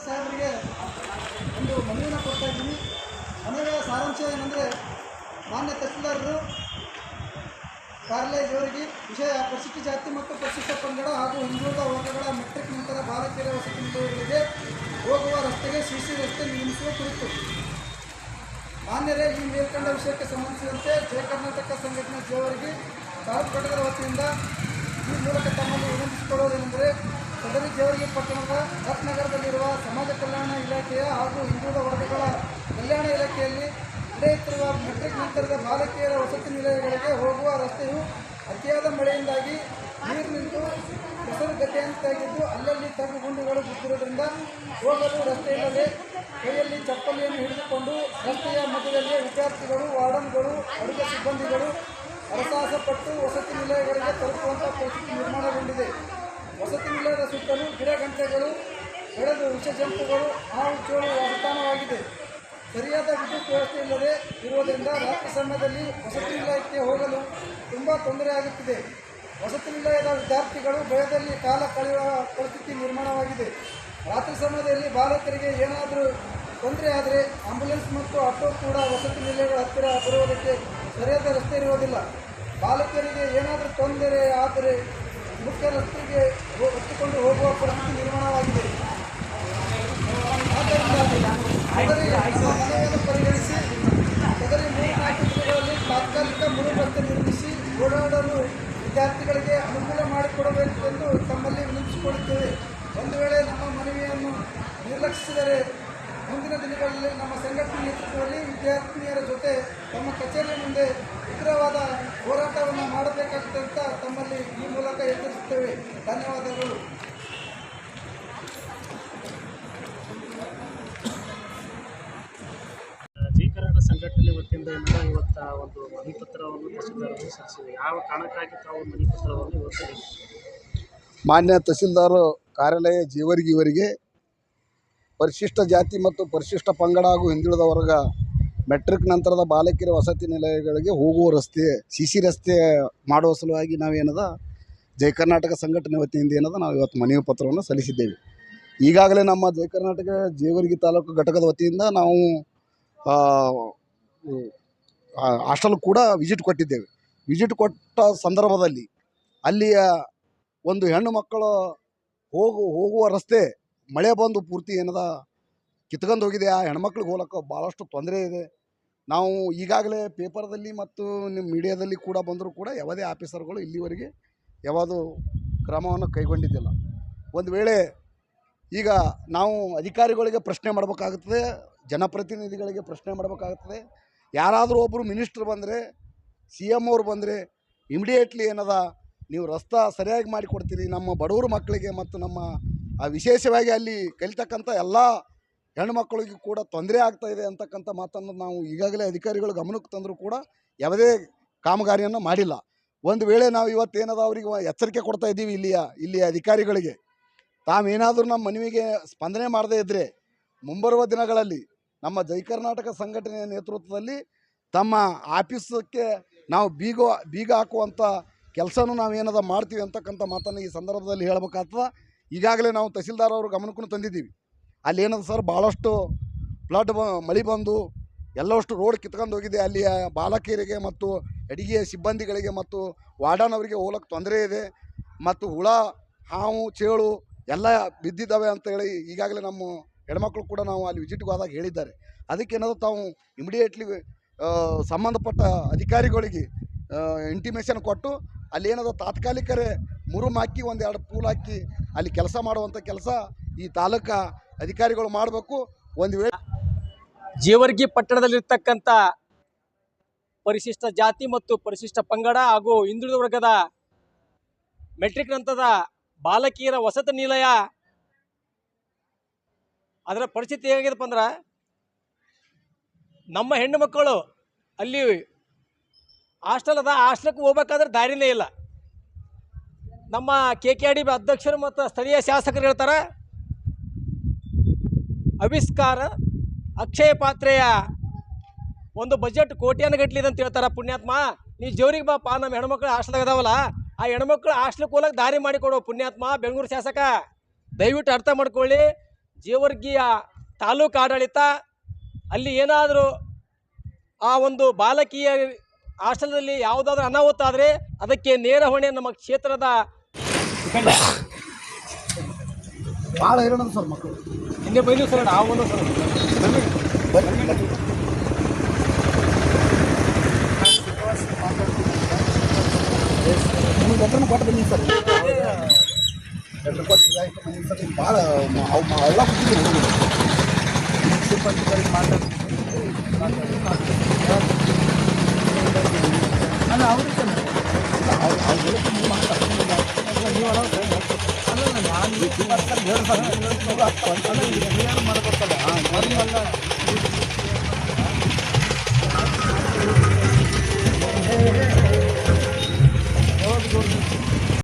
ಸಾಹೇಬರಿಗೆ ಒಂದು ಮನವಿಯನ್ನು ಕೊಡ್ತಾ ಇದ್ದೀನಿ. ಮನವಿಯ ಸಾರಾಂಶ ಏನಂದರೆ, ಮಾನ್ಯ ತಹಸೀಲ್ದಾರರು ಕಾರ್ಯಾಲಯ ಜೇವರ್ಗಿ ವಿಷಯ ಪರಿಶಿಷ್ಟ ಜಾತಿ ಮತ್ತು ಪರಿಶಿಷ್ಟ ಪಂಗಡ ಹಾಗೂ ಹಿಂದುಳಿದ ವರ್ಗಗಳ ಮೆಟ್ರಿಕ್ ನಂತರ ಬಾಲಕಿಯರ ವಸತಿ ನಿಲಯಗಳಿಗೆ ಹೋಗುವ ರಸ್ತೆಗೆ ಸಿಸಿ ರಸ್ತೆ ನಿರ್ಮಿಸುವ ಕುರಿತು ಮಾನ್ಯರೇ, ಈ ಮೇಲ್ಕಂಡ ವಿಷಯಕ್ಕೆ ಸಂಬಂಧಿಸಿದಂತೆ ಜಯ ಕರ್ನಾಟಕ ಸಂಘಟನೆ ಜೇವರ್ಗಿ ತಾಲೂಕು ಘಟಕದ ವತಿಯಿಂದ ಈ ಮೂಲಕ ತಮ್ಮಲ್ಲಿ ವಿನಂತಿಸಿಕೊಳ್ಳುವುದೇನೆಂದರೆ, ಸದರಿ ಜೇವರ್ಗಿ ಪಟ್ಟಣದ ರತ್ನಗರದಲ್ಲಿರುವ ಸಮಾಜ ಕಲ್ಯಾಣ ಇಲಾಖೆಯ ಹಾಗೂ ಹಿಂದುಳಿದ ವರ್ಗಗಳ ಕಲ್ಯಾಣ ಇಲಾಖೆಯಲ್ಲಿ ನಡೆಯುತ್ತಿರುವ ಮೆಟ್ರಿಕ್ ನಂತರದ ಬಾಲಕಿಯರ ವಸತಿ ನಿಲಯಗಳಿಗೆ ಹೋಗುವ ರಸ್ತೆಯು ಅತಿಯಾದ ಮಳೆಯಿಂದಾಗಿ ನೀರು ನಿಂತು ಕೆಸರುಗದ್ದೆಯಂತಾಗಿದ್ದು ಅಲ್ಲಲ್ಲಿ ತಗ್ಗು ಗುಂಡಿಗಳು ಬಿದ್ದಿರುವುದರಿಂದ ಹೋಗಲು ರಸ್ತೆ ಇಲ್ಲದೆ ಕೈಯಲ್ಲಿ ಚಪ್ಪಲಿಯನ್ನು ಹಿಡಿದುಕೊಂಡು ರಸ್ತೆಯ ಮಧ್ಯದಲ್ಲಿ ವಿದ್ಯಾರ್ಥಿಗಳು, ವಾರ್ಡನ್ಗಳು, ಅಡುಗೆ ಸಿಬ್ಬಂದಿಗಳು ಹರಸಾಹಸಪಟ್ಟು ವಸತಿ ನಿಲಯಗಳಿಗೆ ತಲುಪುವಂಥ ಪರಿಸ್ಥಿತಿ ನಿರ್ಮಾಣಗೊಂಡಿದೆ. ವಸತಿ ನಿಲಯದ ಸುತ್ತಲೂ ಗಿಡ ಗಂಟೆಗಳು ಬೆಳೆದು ವಿಷಜಂತುಗಳು ಹಾವು ಚೋಳು ವಾಸಸ್ಥಾನವಾಗಿದೆ. ಸರಿಯಾದ ವಿದ್ಯುತ್ ವ್ಯವಸ್ಥೆ ಇಲ್ಲದೆ ಇರುವುದರಿಂದ ರಾತ್ರಿ ಸಮಯದಲ್ಲಿ ವಸತಿ ನಿಲಯಕ್ಕೆ ಹೋಗಲು ತುಂಬ ತೊಂದರೆಯಾಗುತ್ತಿದೆ. ವಸತಿ ನಿಲಯದ ವಿದ್ಯಾರ್ಥಿಗಳು ಭಯದಲ್ಲಿ ಕಾಲ ಕಳೆಯುವ ಪರಿಸ್ಥಿತಿ ನಿರ್ಮಾಣವಾಗಿದೆ. ರಾತ್ರಿ ಸಮಯದಲ್ಲಿ ಬಾಲಕರಿಗೆ ಏನಾದರೂ ತೊಂದರೆ ಆದರೆ ಆಂಬ್ಯುಲೆನ್ಸ್ ಮತ್ತು ಆಟೋ ಕೂಡ ವಸತಿ ನಿಲಯಗಳ ಹತ್ತಿರ ಬರುವುದಕ್ಕೆ ಸರಿಯಾದ ರಸ್ತೆ ಇರುವುದಿಲ್ಲ. ಬಾಲಕರಿಗೆ ಏನಾದರೂ ತೊಂದರೆ ಆದರೆ ಮುಖ್ಯ ರಸ್ತೆಗೆ ಹೊತ್ತುಕೊಂಡು ಹೋಗುವ ಪರಿಸ್ಥಿತಿ ನಿರ್ಮಾಣವಾಗಿದೆ. ಮನವಿಯನ್ನು ಪರಿಗಣಿಸಿ ಸದರಿ 3-4 ದಿನಗಳಲ್ಲಿ ತಾತ್ಕಾಲಿಕ ಮುರು ರಸ್ತೆ ನಿರ್ಮಿಸಿ ಓಡಾಡಲು ವಿದ್ಯಾರ್ಥಿಗಳಿಗೆ ಅನುಕೂಲ ಮಾಡಿಕೊಡಬೇಕು ಎಂದು ತಮ್ಮಲ್ಲಿ ವಿನಂತಿಸಿಕೊಳ್ಳುತ್ತೇವೆ. ಒಂದು ವೇಳೆ ನಮ್ಮ ಮನವಿಯನ್ನು ನಿರ್ಲಕ್ಷಿಸಿದರೆ ಮುಂದಿನ ದಿನಗಳಲ್ಲಿ ನಮ್ಮ ಸಂಘಟನೆ ನೇತೃತ್ವದಲ್ಲಿ ವಿದ್ಯಾರ್ಥಿನಿಯರ ಜೊತೆ ತಮ್ಮ ಕಚೇರಿ ಮುಂದೆ ಉಗ್ರವಾದ ಹೋರಾಟವನ್ನು ಮಾಡಬೇಕಾಗುತ್ತದೆ ಅಂತ ತಮ್ಮಲ್ಲಿ ಈ ಮೂಲಕ ಎಚ್ಚರಿಸುತ್ತೇವೆ. ಧನ್ಯವಾದಗಳು. ಜೈ ಕರ್ನಾಟಕ ಸಂಘಟನೆ ವತಿಯಿಂದ ಇವತ್ತು ಒಂದು ಮನವಿ ಪತ್ರವನ್ನು ತಹಸೀಲ್ದಾರರು ಸಲ್ಲಿಸಿದೆ. ಯಾವ ಕಾರಣಕ್ಕಾಗಿ ತಾವು ಮನವಿ ಪತ್ರವನ್ನು ಇವತ್ತು ಮಾನ್ಯ ತಹಸೀಲ್ದಾರ್ ಕಾರ್ಯಾಲಯ ಜೇವರ್ಗಿ ಇವರಿಗೆ ಪರಿಶಿಷ್ಟ ಜಾತಿ ಮತ್ತು ಪರಿಶಿಷ್ಟ ಪಂಗಡ ಹಾಗೂ ಹಿಂದುಳಿದ ವರ್ಗ ಮೆಟ್ರಿಕ್ ನಂತರದ ಬಾಲಕಿಯರ ವಸತಿ ನಿಲಯಗಳಿಗೆ ಹೋಗುವ ರಸ್ತೆ ಸಿಸಿ ರಸ್ತೆ ಮಾಡುವ ಸಲುವಾಗಿ ನಾವೇನದ ಜೈ ಕರ್ನಾಟಕ ಸಂಘಟನೆ ವತಿಯಿಂದ ಏನದ ನಾವು ಇವತ್ತು ಮನವಿ ಪತ್ರವನ್ನು ಸಲ್ಲಿಸಿದ್ದೇವೆ. ಈಗಾಗಲೇ ನಮ್ಮ ಜೈ ಕರ್ನಾಟಕ ಜೇವರ್ಗಿ ತಾಲೂಕು ಘಟಕದ ವತಿಯಿಂದ ನಾವು ಹಾಸ್ಟೆಲ್ ಕೂಡ ವಿಸಿಟ್ ಕೊಟ್ಟಿದ್ದೇವೆ. ವಿಸಿಟ್ ಕೊಟ್ಟ ಸಂದರ್ಭದಲ್ಲಿ ಅಲ್ಲಿಯ ಒಂದು ಹೆಣ್ಣು ಮಕ್ಕಳು ಹೋಗುವ ರಸ್ತೆ ಮಳೆ ಬಂದು ಪೂರ್ತಿ ಏನದ ಕಿತ್ಕೊಂಡು ಹೋಗಿದೆ. ಆ ಹೆಣ್ಮಕ್ಳಿಗೆ ಹೋಗೋಕ್ಕೆ ಭಾಳಷ್ಟು ತೊಂದರೆ ಇದೆ. ನಾವು ಈಗಾಗಲೇ ಪೇಪರ್ದಲ್ಲಿ ಮತ್ತು ನಿಮ್ಮ ಮೀಡಿಯಾದಲ್ಲಿ ಕೂಡ ಬಂದರೂ ಕೂಡ ಯಾವುದೇ ಆಫೀಸರ್ಗಳು ಇಲ್ಲಿವರೆಗೆ ಯಾವುದೂ ಕ್ರಮವನ್ನು ಕೈಗೊಂಡಿದ್ದಿಲ್ಲ. ಒಂದು ವೇಳೆ ಈಗ ನಾವು ಅಧಿಕಾರಿಗಳಿಗೆ ಪ್ರಶ್ನೆ ಮಾಡಬೇಕಾಗುತ್ತದೆ, ಜನಪ್ರತಿನಿಧಿಗಳಿಗೆ ಪ್ರಶ್ನೆ ಮಾಡಬೇಕಾಗುತ್ತದೆ. ಯಾರಾದರೂ ಒಬ್ಬರು ಮಿನಿಸ್ಟ್ರ್ ಬಂದರೆ, CM ಅವ್ರು ಬಂದರೆ ಇಮಿಡಿಯೇಟ್ಲಿ ಏನದ ನೀವು ರಸ್ತೆ ಸರಿಯಾಗಿ ಮಾಡಿಕೊಡ್ತೀರಿ, ನಮ್ಮ ಬಡವರು ಮಕ್ಕಳಿಗೆ ಮತ್ತು ನಮ್ಮ ವಿಶೇಷವಾಗಿ ಅಲ್ಲಿ ಕಲಿತಕ್ಕಂಥ ಎಲ್ಲ ಹೆಣ್ಮಕ್ಳಿಗೂ ಕೂಡ ತೊಂದರೆ ಆಗ್ತಾಯಿದೆ ಅಂತಕ್ಕಂಥ ಮಾತನ್ನು ನಾವು ಈಗಾಗಲೇ ಅಧಿಕಾರಿಗಳು ಗಮನಕ್ಕೆ ತಂದರೂ ಕೂಡ ಯಾವುದೇ ಕಾಮಗಾರಿಯನ್ನು ಮಾಡಿಲ್ಲ. ಒಂದು ವೇಳೆ ನಾವು ಇವತ್ತೇನದ ಅವರಿಗೆ ಎಚ್ಚರಿಕೆ ಕೊಡ್ತಾ ಇದ್ದೀವಿ ಇಲ್ಲಿಯ ಅಧಿಕಾರಿಗಳಿಗೆ, ತಾವೇನಾದರೂ ನಮ್ಮ ಮನವಿಗೆ ಸ್ಪಂದನೆ ಮಾಡದೇ ಇದ್ದರೆ ಮುಂಬರುವ ದಿನಗಳಲ್ಲಿ ನಮ್ಮ ಜೈ ಕರ್ನಾಟಕ ಸಂಘಟನೆಯ ನೇತೃತ್ವದಲ್ಲಿ ತಮ್ಮ ಆಫೀಸಕ್ಕೆ ನಾವು ಬೀಗ ಹಾಕುವಂಥ ಕೆಲಸನೂ ನಾವೇನದ ಮಾಡ್ತೀವಿ ಅಂತಕ್ಕಂಥ ಮಾತನ್ನು ಈ ಸಂದರ್ಭದಲ್ಲಿ ಹೇಳಬೇಕಾಗ್ತದೆ. ಈಗಾಗಲೇ ನಾವು ತಹಸೀಲ್ದಾರ್ ಅವರು ಗಮನಕ್ಕೂ ತಂದಿದ್ದೀವಿ. ಅಲ್ಲಿ ಏನದು ಸರ್, ಭಾಳಷ್ಟು ಮಳೆ ಬಂದು ಎಲ್ಲವಷ್ಟು ರೋಡ್ ಕಿತ್ಕೊಂಡು ಹೋಗಿದೆ. ಅಲ್ಲಿಯ ಬಾಲಕಿಯರಿಗೆ ಮತ್ತು ಅಡಿಗೆ ಸಿಬ್ಬಂದಿಗಳಿಗೆ ಮತ್ತು ವಾರ್ಡನ್ ಅವರಿಗೆ ಹೋಗ್ಲಿಕ್ಕೆ ತೊಂದರೆ ಇದೆ. ಮತ್ತು ಹುಳ, ಹಾವು, ಚೇಳು ಎಲ್ಲ ಬಿದ್ದಿದ್ದಾವೆ ಅಂತೇಳಿ ಈಗಾಗಲೇ ನಮ್ಮ ಹೆಣ್ಮಕ್ಳು ಕೂಡ ನಾವು ಅಲ್ಲಿ ವಿಸಿಟ್ಗೆ ಹೋದಾಗ ಹೇಳಿದ್ದಾರೆ. ಅದಕ್ಕೇನಾದರೂ ತಾವು ಇಮಿಡಿಯೇಟ್ಲಿ ಸಂಬಂಧಪಟ್ಟ ಅಧಿಕಾರಿಗಳಿಗೆ ಇಂಟಿಮೇಷನ್ ಕೊಟ್ಟು ಅಲ್ಲಿ ಏನದ ತಾತ್ಕಾಲಿಕರೇ ಮುರುಮ್ ಹಾಕಿ 1-2 ಪೂಲ್ ಹಾಕಿ ಅಲ್ಲಿ ಕೆಲಸ ಮಾಡುವಂಥ ಕೆಲಸ ಈ ತಾಲೂಕಾ ಅಧಿಕಾರಿಗಳು ಮಾಡಬೇಕು. ಒಂದು ವೇಳೆ ಜೇವರ್ಗಿ ಪಟ್ಟಣದಲ್ಲಿರ್ತಕ್ಕಂಥ ಪರಿಶಿಷ್ಟ ಜಾತಿ ಮತ್ತು ಪರಿಶಿಷ್ಟ ಪಂಗಡ ಹಾಗೂ ಹಿಂದುಳಿದ ವರ್ಗದ ಮೆಟ್ರಿಕ್ ನಂತರದ ಬಾಲಕಿಯರ ವಸತಿ ನಿಲಯ ಅದರ ಪರಿಸ್ಥಿತಿ ಹೇಗಿದೆಪ್ಪ ಅಂದ್ರೆ, ನಮ್ಮ ಹೆಣ್ಣು ಮಕ್ಕಳು ಅಲ್ಲಿ ಹಾಸ್ಟೆಲ್ ಅದ, ಹಾಸ್ಟೆಲ್ಗೆ ಹೋಗ್ಬೇಕಾದ್ರೆ ದಾರಿನೇ ಇಲ್ಲ. ನಮ್ಮ KKD ಅಧ್ಯಕ್ಷರು ಮತ್ತು ಸ್ಥಳೀಯ ಶಾಸಕರು ಹೇಳ್ತಾರೆ, ಆವಿಷ್ಕಾರ ಅಕ್ಷಯ ಪಾತ್ರೆಯ ಒಂದು ಬಜೆಟ್ ಕೋಟ್ಯಾನುಗಟ್ಲಿದೆ ಅಂತ ಹೇಳ್ತಾರೆ. ಪುಣ್ಯಾತ್ಮ, ನೀವು ಜೋರಿಗೆ ಬಾಪ, ನಮ್ಮ ಹೆಣ್ಮಕ್ಳು ಹಾಸ್ಟೆಲ್ದಾಗ ಅದಾವಲ್ಲ, ಆ ಹೆಣ್ಮಕ್ಳು ಹಾಸ್ಟೆಲ್ಗೆ ಹೋಗಕ್ಕೆ ದಾರಿ ಮಾಡಿಕೊಡು ಪುಣ್ಯಾತ್ಮ. ಬೆಂಗಳೂರು ಶಾಸಕ ದಯವಿಟ್ಟು ಅರ್ಥ ಮಾಡ್ಕೊಳ್ಳಿ. ಜೇವರ್ಗಿಯ ತಾಲೂಕು ಆಡಳಿತ ಅಲ್ಲಿ ಏನಾದರೂ ಆ ಒಂದು ಬಾಲಕಿಯ ಹಾಸ್ಟೆಲ್ದಲ್ಲಿ ಯಾವುದಾದ್ರೂ ಅನಾಹುತ ಆದರೆ ಅದಕ್ಕೆ ನೇರ ಹೊಣೆ ನಮ್ಮ ಕ್ಷೇತ್ರದ ಭಾಳ ಹೈರಾಣ ಸರ್ ಮಕ್ಕಳು. ಹಿಂದೆ ಬೈದು ಸರ್ ನಾವು ಬಂದು ಸರ್ ನಿಮ್ಗೆ ಲೆಟ್ರನ್ನು ಕೊಟ್ಟು ಬಂದೀನಿ ಸರ್. ಲೆಟ್ರ್ ಕೊಟ್ಟು ಇದಾಯ್ತು ಬಂದೀನಿ ಸರ್. ಭಾಳ ಎಲ್ಲ ಖುಷಿ ಮುನ್ಸಿಪಾಲ್ಟಿಗಳಿಗೆ ಮಾತಾಡ್ತೀನಿ.